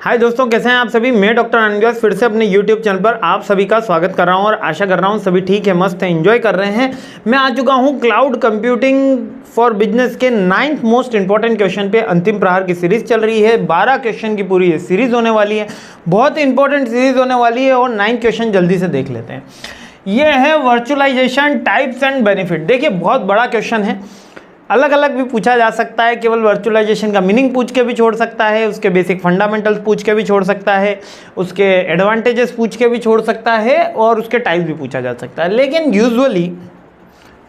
हाय दोस्तों, कैसे हैं आप सभी। मैं डॉक्टर आनंद व्यास फिर से अपने यूट्यूब चैनल पर आप सभी का स्वागत कर रहा हूं और आशा कर रहा हूं सभी ठीक है, मस्त है, एंजॉय कर रहे हैं। मैं आ चुका हूं क्लाउड कंप्यूटिंग फॉर बिजनेस के 9th मोस्ट इंपॉर्टेंट क्वेश्चन पे। अंतिम प्रहार की सीरीज चल रही है, 12 क्वेश्चन की पूरी सीरीज होने वाली है, बहुत इंपॉर्टेंट सीरीज होने वाली है। और 9 क्वेश्चन जल्दी से देख लेते हैं। ये है वर्चुअलाइजेशन टाइप्स एंड बेनिफिट। देखिए बहुत बड़ा क्वेश्चन है, अलग अलग भी पूछा जा सकता है। केवल वर्चुअलाइजेशन का मीनिंग पूछ के भी छोड़ सकता है, उसके बेसिक फंडामेंटल्स पूछ के भी छोड़ सकता है, उसके एडवांटेजेस पूछ के भी छोड़ सकता है और उसके टाइप्स भी पूछा जा सकता है। लेकिन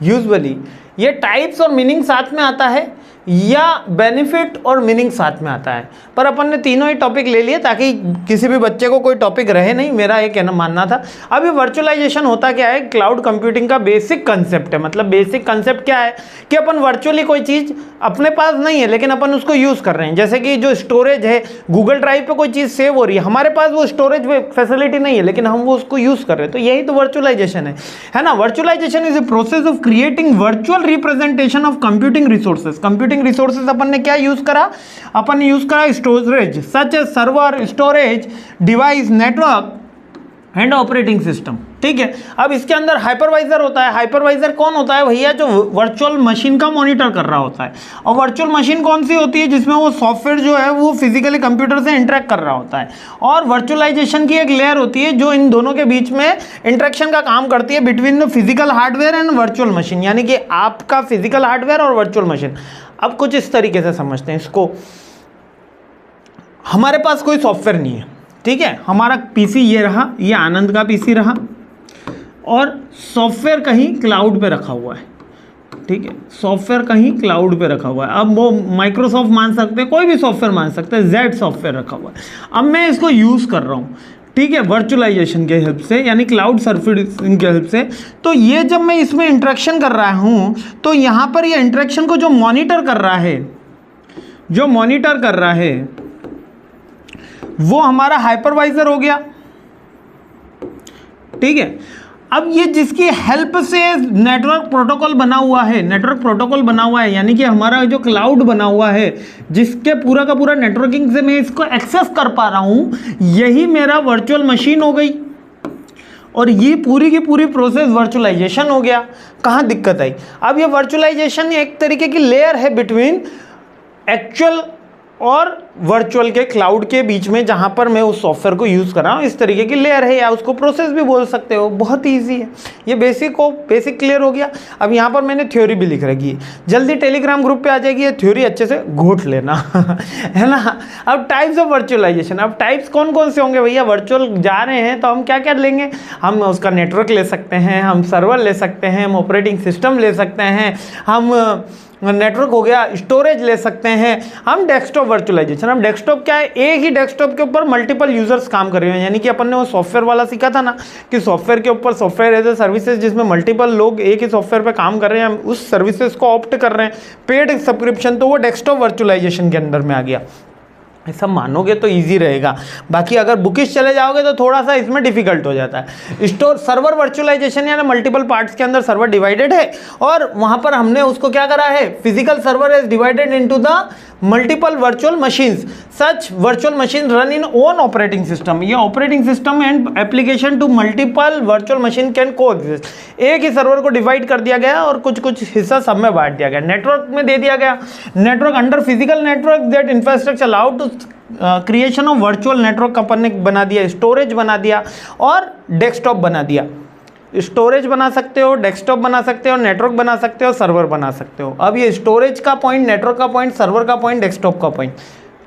यूजुअली ये टाइप्स और मीनिंग साथ में आता है या बेनिफिट और मीनिंग साथ में आता है। पर अपन ने तीनों ही टॉपिक ले लिए ताकि किसी भी बच्चे को कोई टॉपिक रहे नहीं, मेरा ये कहना मानना था। अब ये वर्चुअलाइजेशन होता क्या है, क्लाउड कंप्यूटिंग का बेसिक कंसेप्ट है। मतलब बेसिक कंसेप्ट क्या है कि अपन वर्चुअली कोई चीज़ अपने पास नहीं है लेकिन अपन उसको यूज़ कर रहे हैं। जैसे कि जो स्टोरेज है, गूगल ड्राइव पे कोई चीज़ सेव हो रही है, हमारे पास वो स्टोरेज फैसिलिटी नहीं है लेकिन हम वो उसको यूज़ कर रहे हैं, तो यही तो वर्चुअलाइजेशन है ना। Virtualization is a process of creating virtual representation of computing resources. Computing resources अपन ने क्या यूज करा, अपन ने यूज करा storage, such as server, storage, device, network and operating system. ठीक है, अब इसके अंदर हाइपरवाइजर होता है। हाइपरवाइजर कौन होता है भैया, जो वर्चुअल मशीन का मॉनिटर कर रहा होता है। और वर्चुअल मशीन कौन सी होती है, जिसमें वो सॉफ्टवेयर जो है वो फिजिकली कंप्यूटर से इंटरेक्ट कर रहा होता है। और वर्चुअलाइजेशन की एक लेयर होती है जो इन दोनों के बीच में इंटरेक्शन का काम करती है, between the physical hardware and virtual machine, यानी कि आपका फिजिकल हार्डवेयर और वर्चुअल मशीन। अब कुछ इस तरीके से समझते हैं इसको। हमारे पास कोई सॉफ्टवेयर नहीं है, ठीक है, हमारा पीसी ये रहा, ये आनंद का पीसी रहा और सॉफ्टवेयर कहीं क्लाउड पे रखा हुआ है। ठीक है, सॉफ्टवेयर कहीं क्लाउड पे रखा हुआ है। अब वो माइक्रोसॉफ्ट मान सकते हैं, कोई भी सॉफ्टवेयर मान सकते हैं, जेड सॉफ्टवेयर रखा हुआ है। अब मैं इसको यूज़ कर रहा हूँ, ठीक है, वर्चुअलाइजेशन के हेल्प से, यानी क्लाउड सर्विसिंग के हेल्प से। तो ये जब मैं इसमें इंटरेक्शन कर रहा हूँ तो यहाँ पर ये इंटरेक्शन को जो मॉनिटर कर रहा है वो हमारा हाइपरवाइजर हो गया। ठीक है, अब ये जिसकी हेल्प से नेटवर्क प्रोटोकॉल बना हुआ है, यानी कि हमारा जो क्लाउड बना हुआ है, जिसके पूरा का पूरा नेटवर्किंग से मैं इसको एक्सेस कर पा रहा हूं, यही मेरा वर्चुअल मशीन हो गई। और ये पूरी की पूरी प्रोसेस वर्चुअलाइजेशन हो गया। कहाँ दिक्कत आई, अब ये वर्चुअलाइजेशन एक तरीके की लेयर है बिटवीन एक्चुअल और वर्चुअल के क्लाउड के बीच में, जहां पर मैं उस सॉफ्टवेयर को यूज़ कर रहा हूँ। इस तरीके की लेयर है, या उसको प्रोसेस भी बोल सकते हो। बहुत ईजी है, ये बेसिक क्लियर हो गया। अब यहाँ पर मैंने थ्योरी भी लिख रखी है, जल्दी टेलीग्राम ग्रुप पे आ जाएगी, ये थ्योरी अच्छे से घोट लेना है ना। अब टाइप्स ऑफ वर्चुअलाइजेशन, अब टाइप्स कौन कौन से होंगे भैया। वर्चुअल जा रहे हैं तो हम क्या क्या लेंगे, हम उसका नेटवर्क ले सकते हैं, हम सर्वर ले सकते हैं, हम ऑपरेटिंग सिस्टम ले सकते हैं, हम नेटवर्क हो गया, स्टोरेज ले सकते हैं, हम डेस्कटॉप वर्चुअलाइजेशन। हम डेस्कटॉप क्या है, एक ही डेस्कटॉप के ऊपर मल्टीपल यूजर्स काम कर रहे हैं, यानी कि अपन ने वो सॉफ्टवेयर वाला सीखा था ना कि सॉफ्टवेयर के ऊपर सॉफ्टवेयर एज ए सर्विसेज, जिसमें मल्टीपल लोग एक ही सॉफ्टवेयर पे काम कर रहे हैं, हम उस सर्विसेज को ऑप्ट कर रहे हैं, पेड सब्सक्रिप्शन, तो वो डेस्कटॉप वर्चुअलाइजेशन के अंदर में आ गया। ऐसा मानोगे तो इजी रहेगा, बाकी अगर बुकिश चले जाओगे तो थोड़ा सा इसमें डिफिकल्ट हो जाता है। सर्वर वर्चुअलाइजेशन यानी मल्टीपल पार्ट्स के अंदर सर्वर डिवाइडेड है और वहां पर हमने उसको क्या करा है, physical server is divided into the multiple virtual machines. Such virtual machine run in own operating system. ये operating system and application to multiple virtual machine can coexist. एक ही सर्वर को डिवाइड कर दिया गया और कुछ कुछ हिस्सा सब में बांट दिया गया। नेटवर्क में दे दिया गया, network under physical network that infrastructure allowed to creation of virtual network अपन ने बना दिया, स्टोरेज बना दिया और डेस्कटॉप बना दिया। स्टोरेज बना सकते हो, डेस्कटॉप बना सकते हो, नेटवर्क बना सकते हो, सर्वर बना सकते हो। अब ये स्टोरेज का पॉइंट, नेटवर्क का पॉइंट, सर्वर का पॉइंट, डेस्कटॉप का पॉइंट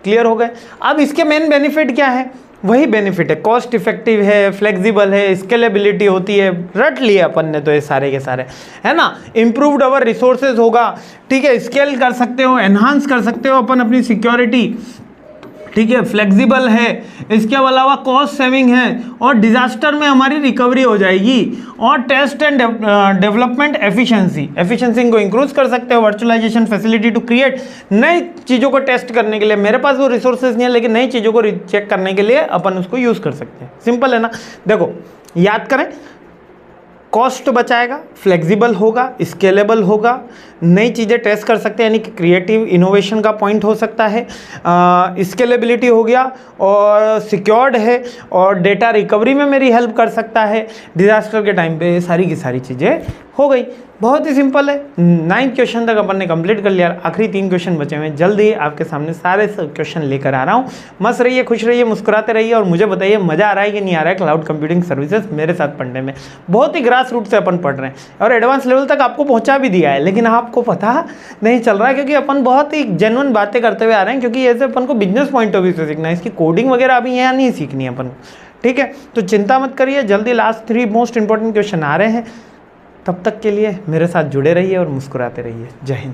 क्लियर हो गए। अब इसके मेन बेनिफिट क्या है, वही बेनिफिट है, कॉस्ट इफेक्टिव है, फ्लेक्सिबल है, स्केलेबिलिटी होती है, रट लिए अपन ने तो ये सारे के सारे, है ना। इम्प्रूव्ड अवर रिसोर्सेज होगा, ठीक है, स्केल कर सकते हो, एनहांस कर सकते हो अपन अपनी सिक्योरिटी, ठीक है, फ्लेक्सिबल है, इसके अलावा कॉस्ट सेविंग है और डिजास्टर में हमारी रिकवरी हो जाएगी। और टेस्ट एंड डेवलपमेंट एफिशिएंसी को इंक्रीज कर सकते हो। वर्चुअलाइजेशन फैसिलिटी टू क्रिएट, नई चीज़ों को टेस्ट करने के लिए, मेरे पास वो रिसोर्सेज नहीं है लेकिन नई चीज़ों को चेक करने के लिए अपन उसको यूज़ कर सकते हैं। सिंपल है ना। देखो याद करें, कॉस्ट बचाएगा, फ्लेक्सिबल होगा, स्केलेबल होगा, नई चीज़ें टेस्ट कर सकते हैं, यानी कि क्रिएटिव इनोवेशन का पॉइंट हो सकता है, स्केलेबिलिटी हो गया और सिक्योर्ड है और डेटा रिकवरी में मेरी हेल्प कर सकता है डिज़ास्टर के टाइम पे। सारी की सारी चीज़ें हो गई, बहुत ही सिंपल है। 9 क्वेश्चन तक अपन ने कंप्लीट कर लिया, आखिरी 3 क्वेश्चन बचे हुए हैं। जल्दी आपके सामने सारे क्वेश्चन लेकर आ रहा हूँ। मस्त रहिए, खुश रहिए, मुस्कुराते रहिए और मुझे बताइए मज़ा आ रहा है कि नहीं आ रहा है क्लाउड कंप्यूटिंग सर्विसेज मेरे साथ पढ़ने में। बहुत ही ग्रास रूट से अपन पढ़ रहे हैं और एडवांस लेवल तक आपको पहुँचा भी दिया है, लेकिन आपको पता नहीं चल रहा है क्योंकि अपन बहुत ही जेन्युइन बातें करते हुए आ रहे हैं, क्योंकि ऐसे अपन को बिजनेस पॉइंट ऑफ व्यू से सीखना है, इसकी कोडिंग वगैरह अभी यहाँ नहीं सीखनी है अपन को। ठीक है, तो चिंता मत करिए, जल्दी लास्ट 3 मोस्ट इंपॉर्टेंट क्वेश्चन आ रहे हैं। तब तक के लिए मेरे साथ जुड़े रहिए और मुस्कुराते रहिए। जय हिंद।